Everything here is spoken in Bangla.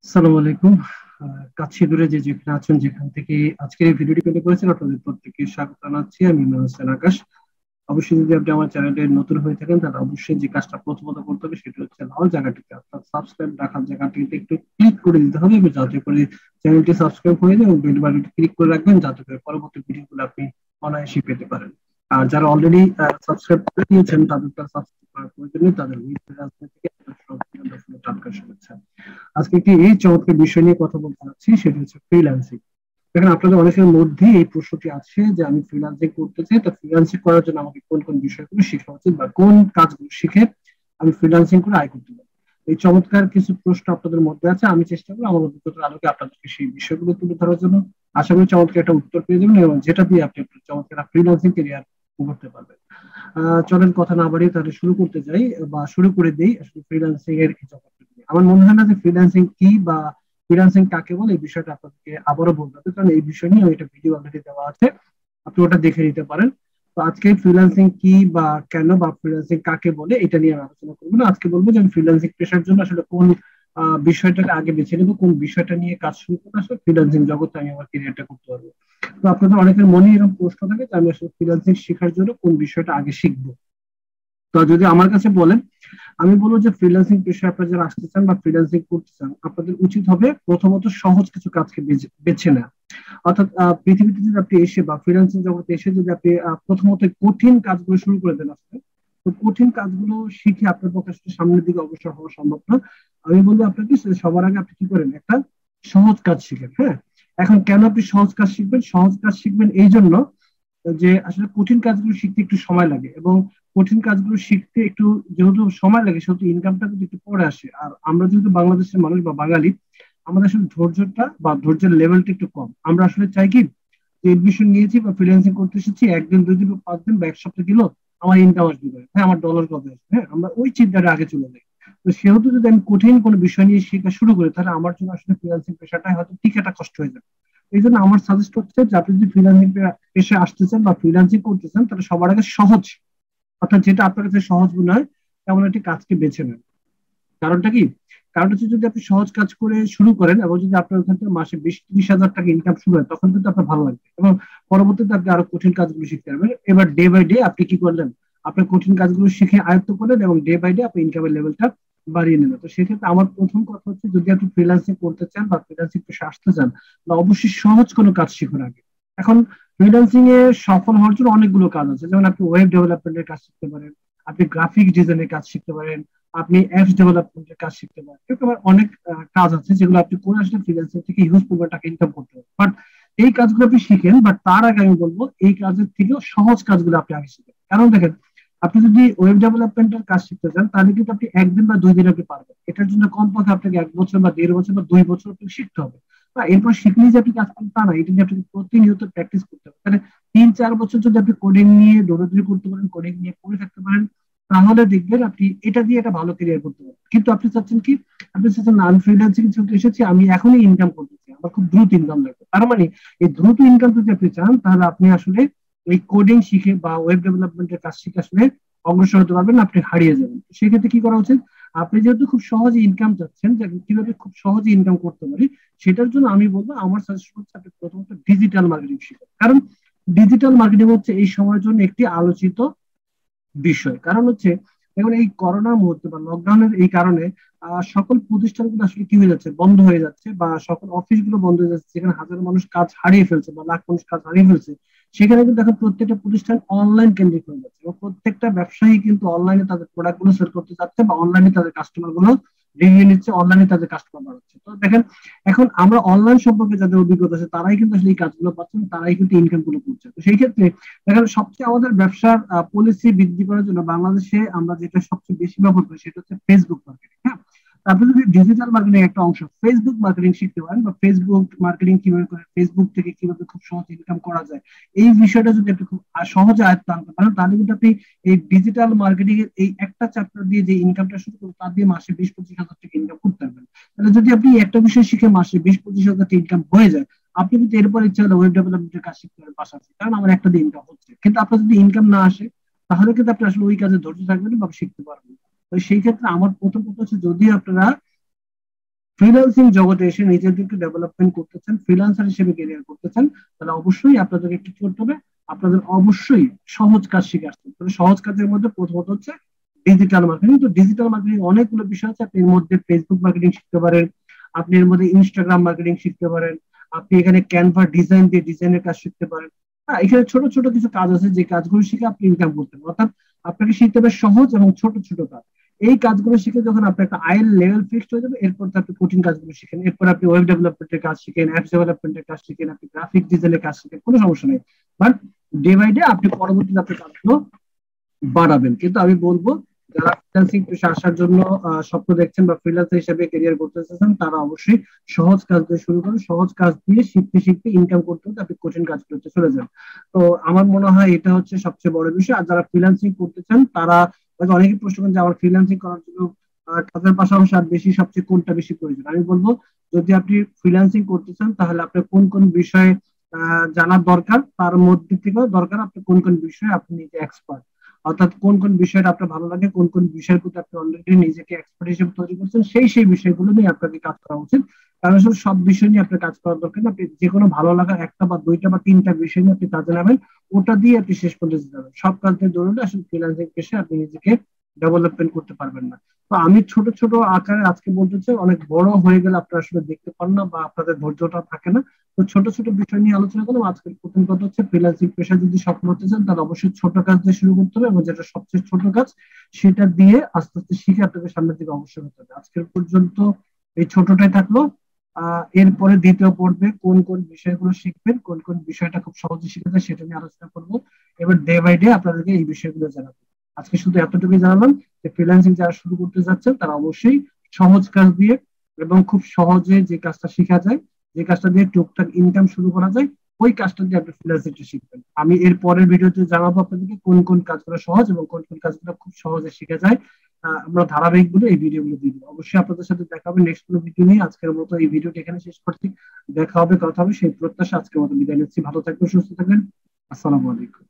আসসালামু আলাইকুম। কাছে দূরে যে যেখানে আছেন যেখান থেকে আজকের এই ভিডিওটি পেতে করেছেন আপনাদের প্রত্যেককে স্বাগত জানাচ্ছি। আমি ইমরান হোসেন আকাশ। অবশ্যই যদি আপনি আমার চ্যানেলে নতুন হয়ে থাকেন তাহলে অবশ্যই যে কাজটা প্রথমত করতে হবে সেটা হচ্ছে লাল জায়গাটিতে অর্থাৎ সাবস্ক্রাইব রাখার জায়গাটিতে একটু ক্লিক করে দিতে হবে এবং যাতে করে চ্যানেলটি সাবস্ক্রাইব হয়ে যায় এবং বেল বাটনটি ক্লিক করে রাখবেন যাতে করে পরবর্তী ভিডিওগুলো আপনি অনায়াসে পেতে পারেন। আর যারা অলরেডি সাবস্ক্রাইব করে দিয়েছেন তাদের তো সাবস্ক্রাইব করার প্রয়োজন নেই, তাদের থেকে সব টাটকা শুভেচ্ছা। আজকে একটি এই চমৎকার বিষয় নিয়ে কথা বলতে চাচ্ছি, সেটা হচ্ছে ফ্রিল্যান্সিং। দেখেন, আপনাদের অনেকের মধ্যে এই প্রশ্নটি আছে যে আমি ফ্রিল্যান্সিং করতে চাই, তো ফ্রিল্যান্সিং করার জন্য আমাকে কোন কোন বিষয়গুলো শেখা উচিত বা কোন কাজগুলো শিখে আমি ফ্রিল্যান্সিং করে আয় করতে পারি। এই চমৎকার কিছু প্রশ্ন আপনাদের মধ্যে আছে, আমি চেষ্টা করবো আমার অভিজ্ঞতার আলোকে আপনাদেরকে সেই বিষয়গুলো তুলে ধরার জন্য। আশা করি চমৎকার একটা উত্তর পেয়ে যাবেন এবং যেটা দিয়ে আপনি আপনার চমৎকার ফ্রিল্যান্সিং ক্যারিয়ার করতে পারবেন। চলেন কথা না বাড়িয়ে তাহলে শুরু করতে যাই বা শুরু করে দেই আসলে ফ্রিল্যান্সিং এর কি জগৎটা নিয়ে। আমার মনে হয় না যে ফ্রিল্যান্সিং কি বা ফ্রিল্যান্সিং কাকে বলে এই বিষয়টা আপনাদেরকে আবারও বলতে হবে, কারণ এই বিষয় নিয়ে একটা ভিডিও অলরেডি দেওয়া আছে, আপনি ওটা দেখে নিতে পারেন। তো আজকে ফ্রিল্যান্সিং কি বা কেন বা ফ্রিল্যান্সিং কাকে বলে এটা নিয়ে আমি আলোচনা করবো না। আজকে বলবো যে আমি ফ্রিল্যান্সিং পেশার জন্য আসলে কোন বিষয়টাকে আগে বেছে নেবো, কোন বিষয়টা নিয়ে কাজ শুরু করলে আসলে ফ্রিল্যান্সিং জগতে আমি আমার ক্যারিয়ারটা করতে পারবো। তো আপনাদের অনেকের মনে এরকম প্রশ্ন থাকে যে আমি আসলে ফ্রিল্যান্সিং শেখার জন্য কোন বিষয়টা আগে শিখবো। তো যদি আমার কাছে বলেন, আমি বলবো যে ফ্রিল্যান্সিং পেশায় আপনারা যারা আসতে চান বা ফ্রিল্যান্সিং করতে চান আপনাদের উচিত হবে প্রথমত সহজ কিছু কাজকে বেছে নেওয়া। অর্থাৎ পৃথিবীতে যদি আপনি এসে বা ফ্রিল্যান্সিং জগতে এসে যদি আপনি প্রথমত কঠিন কাজগুলো শুরু করে দেন আসলে, তো কঠিন কাজগুলো শিখে আপনার পক্ষে আসলে সামনের দিকে অগ্রসর হওয়া সম্ভব না। আমি বলবো আপনাকে সবার আগে আপনি কি করেন, একটা সহজ কাজ শিখেন। হ্যাঁ, এখন কেন আপনি সহজ কাজ শিখবেন? সহজ কাজ শিখবেন এই জন্য যে আসলে কঠিন কাজগুলো শিখতে একটু সময় লাগে এবং কঠিন কাজগুলো শিখতে একটু যেহেতু সময় লাগে সেহেতু ইনকামটা কিন্তু একটু পরে আসে। আর আমরা যেহেতু বাংলাদেশের মানুষ বা বাঙালি, আমাদের আসলে ধৈর্যটা বা ধৈর্যের লেভেলটা একটু কম। আমরা আসলে চাই কি যে এডমিশন নিয়েছি বা ফ্রিল্যান্সিং করতে এসেছি, একদিন দুই দিন বা 5 দিন বা এক সপ্তাহ গেল আমার ইনকাম আসবে করে, হ্যাঁ আমার ডলার কবে আসবে, হ্যাঁ আমরা ওই চিন্তাটা আগে চলে যাই। তো সেহেতু যদি আমি কঠিন কোনো বিষয় নিয়ে শেখা শুরু করি তাহলে আমার জন্য আসলে ফ্রিল্যান্সিং পেশাটাই হয়তো ঠিক একটা কষ্ট হয়ে যাবে। এই জন্য আমার সাজেস্ট হচ্ছে যে আপনি যদি ফ্রিল্যান্সিং পেশায় আসতে চান বা ফ্রিল্যান্সিং করতে চান তাহলে সবার আগে সহজ, অর্থাৎ যেটা আপনার কাছে সহজ মনে হয় তেমন একটি কাজকে বেছে নেন। কারণটা কি? কারণটা হচ্ছে যদি আপনি সহজ কাজ করে শুরু করেন এবং যদি আপনার ওখান থেকে মাসে 20-30 হাজার টাকা ইনকাম শুরু হয় তখন কিন্তু আপনার ভালো লাগবে এবং পরবর্তীতে আপনি আরো কঠিন কাজগুলো শিখতে পারবেন। এবার ডে বাই ডে আপনি কি করলেন, আপনার কঠিন কাজগুলো শিখে আয়ত্ত করলেন এবং ডে বাই ডে আপনি ইনকামের লেভেলটা বাড়িয়ে নেবেন। তো সেক্ষেত্রে আমার প্রথম কথা হচ্ছে যদি আপনি ফ্রিল্যান্সিং করতে চান বা ফ্রিল্যান্সিং পেশে আসতে চান বা অবশ্যই সহজ কোনো কাজ শিখুন আগে। এখন ফ্রিল্যান্সিং এ সফল হওয়ার জন্য অনেকগুলো কাজ আছে, যেমন আপনি ওয়েব ডেভেলপমেন্টের কাজ শিখতে পারেন, আপনি গ্রাফিক ডিজাইনের কাজ শিখতে পারেন, আপনি অ্যাপস ডেভেলপমেন্টের কাজ শিখতে পারেন। এরকম অনেক কাজ আছে যেগুলো আপনি করে আসলে ফ্রিল্যান্সিং থেকে হিউজ পরিমাণ টাকা ইনকাম করতে পারেন। বাট এই কাজগুলো আপনি শিখেন, বাট তার আগে আমি বলবো এই কাজের থেকেও সহজ কাজগুলো আপনি আগে শিখেন। কারণ দেখেন, আপনি যদি ওয়েব ডেভেলপমেন্টের কাজ শিখতে চান তাহলে কিন্তু আপনি একদিন বা 2 দিন আপনি পারবেন। এটার জন্য কমপক্ষে আপনাকে 1 বছর বা 1.5 বছর বা 2 বছর আপনাকে শিখতে হবে। বা এরপর শিখলেই যে আপনি কাজ করতে তা না, এটা নিয়ে আপনাকে প্রতিনিয়ত প্র্যাকটিস করতে হবে। তাহলে 3-4 বছর যদি আপনি কোডিং নিয়ে দৌড়াদৌড়ি করতে পারেন, কোডিং নিয়ে পড়ে থাকতে পারেন, তাহলে দেখবেন আপনি এটা দিয়ে একটা ভালো ক্যারিয়ার করতে পারবেন। কিন্তু আপনি চাচ্ছেন কি, আপনি চাচ্ছেন না আমি ফ্রিল্যান্সিং চলতে এসেছি, আমি এখনই ইনকাম করতে চাই, আমার খুব দ্রুত ইনকাম লাগবে। তার মানে এই দ্রুত ইনকাম যদি আপনি চান তাহলে আপনি আসলে এই কোডিং শিখে বা ওয়েব ডেভেলপমেন্টের কাজ শিখে আসলে অগ্রসর হতে পারবেন না, আপনি হারিয়ে যাবেন। সেক্ষেত্রে কি করা উচিত? আপনি যেহেতু খুব সহজে ইনকাম চাচ্ছেন যে কিভাবে খুব সহজে ইনকাম করতে পারি, সেটার জন্য আমি বলবো আমার সাজেশন হচ্ছে আপনি প্রথমত ডিজিটাল মার্কেটিং শিখুন। কারণ ডিজিটাল মার্কেটিং হচ্ছে এই সময়ের জন্য একটি আলোচিত বিষয়। কারণ হচ্ছে এখন এই করোনার মুহূর্তে বা লকডাউনের এই কারণে সকল প্রতিষ্ঠানগুলো আসলে কি হয়ে যাচ্ছে, বন্ধ হয়ে যাচ্ছে বা সকল অফিসগুলো বন্ধ হয়ে যাচ্ছে, যেখানে হাজার মানুষ কাজ হারিয়ে ফেলছে বা লাখ মানুষ কাজ হারিয়ে ফেলছে। সেখানে কিন্তু এখন প্রত্যেকটা প্রতিষ্ঠান অনলাইন কেন্দ্রিক হয়ে যাচ্ছে এবং প্রত্যেকটা ব্যবসায়ী কিন্তু অনলাইনে তাদের প্রোডাক্ট গুলো সেল করতে যাচ্ছে বা অনলাইনে তাদের কাস্টমার গুলো রিভিউ নিচ্ছে, অনলাইনে তাদের কাস্টমার বাড়াচ্ছে। তো দেখেন, এখন আমরা অনলাইন সম্পর্কে যাদের অভিজ্ঞতা আছে তারাই কিন্তু আসলে এই কাজগুলো পাচ্ছেন, তারাই কিন্তু ইনকাম গুলো করছে। তো সেই ক্ষেত্রে দেখেন, সবচেয়ে আমাদের ব্যবসার পলিসি বৃদ্ধি করার জন্য বাংলাদেশে আমরা যেটা সবচেয়ে বেশি ব্যবহার করি সেটা হচ্ছে ফেসবুক মার্কেটিং। হ্যাঁ, আপনি যদি ডিজিটাল মার্কেটিং একটা অংশ ফেসবুক মার্কেটিং শিখতে পারেন বা ফেসবুক মার্কেটিং কিভাবে করে, ফেসবুক থেকে কিভাবে খুব সহজ ইনকাম করা যায়, এই বিষয়টা যদি আপনি খুব সহজে আয়ত্ত আনতে পারেন তাহলে কিন্তু আপনি এই ডিজিটাল মার্কেটিং এর এই একটা চ্যাপ্টার দিয়ে যে ইনকামটা শুরু করবেন তার দিয়ে মাসে 20-25 হাজার টাকা ইনকাম করতে পারবেন। তাহলে যদি আপনি একটা বিষয় শিখে মাসে 20-25 হাজার টাকা ইনকাম হয়ে যায়, আপনি কিন্তু এরপর ইচ্ছা হলে ওয়েব ডেভেলপমেন্টের কাজ শিখতে পারেন পাশাপাশি, কারণ আমার একটা দিয়ে ইনকাম হচ্ছে। কিন্তু আপনার যদি ইনকাম না আসে তাহলে কিন্তু আপনি আসলে ওই কাজে ধৈর্য থাকবেন না বা শিখতে পারবেন না। তো সেই ক্ষেত্রে আমার প্রথম কথা হচ্ছে যদি আপনারা ফ্রিল্যান্সিং জগতে এসে নিজেদেরকে ডেভেলপমেন্ট করতে চান, ফ্রিল্যান্সার হিসেবে ক্যারিয়ার করতে চান, তাহলে অবশ্যই আপনাদেরকে কি করতে হবে, আপনাদের অবশ্যই সহজ কাজ শিখে আসতে হবে। সহজ কাজের মধ্যে প্রথমত হচ্ছে ডিজিটাল মার্কেটিং। তো ডিজিটাল মার্কেটিং অনেকগুলো বিষয় আছে, আপনি এর মধ্যে ফেসবুক মার্কেটিং শিখতে পারেন, আপনি এর মধ্যে ইনস্টাগ্রাম মার্কেটিং শিখতে পারেন, আপনি এখানে ক্যানভা ডিজাইন দিয়ে ডিজাইনের কাজ শিখতে পারেন। হ্যাঁ, এখানে ছোট ছোট কিছু কাজ আছে যে কাজগুলো শিখে আপনি ইনকাম করতে পারেন। অর্থাৎ আপনাকে শিখতে হবে সহজ এবং ছোট ছোট কাজ। এই কাজগুলো শিখে যখন আপনার একটা আয়ের লেভেল ফিক্সড হয়ে যাবে, এরপর তো আপনি কঠিন কাজগুলো শিখেন, এরপর আপনি ওয়েব ডেভেলপমেন্টের কাজ শিখেন, অ্যাপস ডেভেলপমেন্টের কাজ শিখেন, আপনি গ্রাফিক ডিজাইনের কাজ শিখেন, কোনো সমস্যা নেই। বাট ডে বাই ডে আপনি পরবর্তীতে আপনার কাজগুলো বাড়াবেন। কিন্তু আমি বলবো যারা ফ্রিল্যান্সিং পেশা আসার জন্য স্বপ্ন দেখছেন বা ফ্রিল্যান্সার হিসেবে ক্যারিয়ার করতে চাচ্ছেন, তারা অবশ্যই সহজ কাজ দিয়ে শুরু করুন। সহজ কাজ দিয়ে শিখতে শিখতে ইনকাম করতে করতে আপনি কঠিন কাজগুলোতে চলে যান। তো আমার মনে হয় এটা হচ্ছে সবচেয়ে বড় বিষয়। আর যারা ফ্রিল্যান্সিং করতে চান তারা হয়তো অনেকেই প্রশ্ন করেন যে আমার ফ্রিল্যান্সিং করার জন্য কাজের পাশাপাশি আর বেশি সবচেয়ে কোনটা বেশি প্রয়োজন। আমি বলবো যদি আপনি ফ্রিল্যান্সিং করতে চান তাহলে আপনার কোন কোন বিষয়ে জানার দরকার, তার মধ্যে থেকে দরকার আপনি কোন কোন বিষয়ে আপনি নিজে এক্সপার্ট। অর্থাৎ কোন কোন বিষয়টা আপনার ভালো লাগে, কোন কোন বিষয়ের প্রতি আপনি অলরেডি নিজেকে এক্সপার্ট হিসেবে তৈরি করছেন, সেই বিষয়গুলো নিয়ে আপনাকে কাজ করা উচিত। কারণ আসলে সব বিষয় নিয়ে আপনার কাজ করার দরকার না। আপনি যে কোনো ভালো লাগা একটা বা দুইটা বা তিনটা বিষয় নিয়ে আপনি কাজে নামেন, ওটা দিয়ে আপনি শেষ পর্যন্ত যেতে পারবেন। সব কাজ নিয়ে দৌড়লে আসলে ফ্রিল্যান্সিং পেশে আপনি নিজেকে ডেভেলপমেন্ট করতে পারবেন না। তো আমি ছোট ছোট আকারে আজকে বলতে চাই, অনেক বড় হয়ে গেলে আপনারা আসলে দেখতে পান না বা আপনাদের ধৈর্যটা থাকে না। তো ছোট ছোট বিষয় নিয়ে আলোচনা করলাম। আজকের প্রথম কথা হচ্ছে ফ্রিল্যান্সিং পেশা যদি সফল হতে চান তাহলে অবশ্যই ছোট কাজ দিয়ে শুরু করতে হবে, এবং যেটা সবচেয়ে ছোট কাজ সেটা দিয়ে আস্তে আস্তে শিখে আপনাকে সামনের দিকে অবশ্যই হতে হবে। আজকের পর্যন্ত এই ছোটটাই থাকলো। এরপরে দ্বিতীয় পর্বে কোন কোন বিষয়গুলো শিখবেন, কোন কোন বিষয়টা খুব সহজে শিখা যায় সেটা নিয়ে আলোচনা করবো। এবার ডে বাই ডে আপনাদেরকে এই বিষয়গুলো জানাবো। আজকে শুধু এতটুকুই জানালাম যে ফ্রিল্যান্সিং যারা শুরু করতে যাচ্ছেন তারা অবশ্যই সহজ কাজ দিয়ে এবং খুব সহজে যে কাজটা শেখা যায়, যে কাজটা দিয়ে টুকটাক ইনকাম শুরু করা যায়, ওই কাজটা দিয়ে আপনি ফ্রিল্যান্সিংটা শিখবেন। আমি এর পরের ভিডিওতে জানাবো আপনাদেরকে কোন কোন কাজগুলো সহজ এবং কোন কোন কাজগুলো খুব সহজে শিখা যায়। আমরা ধারাবাহিক বলে এই ভিডিওগুলো দিয়ে দিবো। অবশ্যই আপনাদের সাথে দেখা হবে নেক্সট কোনো ভিডিও নিয়ে। আজকের মতো এই ভিডিওটা এখানে শেষ করছি। দেখা হবে, কথা হবে সেই প্রত্যাশা আজকের মতো বিদায় নিচ্ছি। ভালো থাকবেন, সুস্থ থাকবেন। আসসালামু আলাইকুম।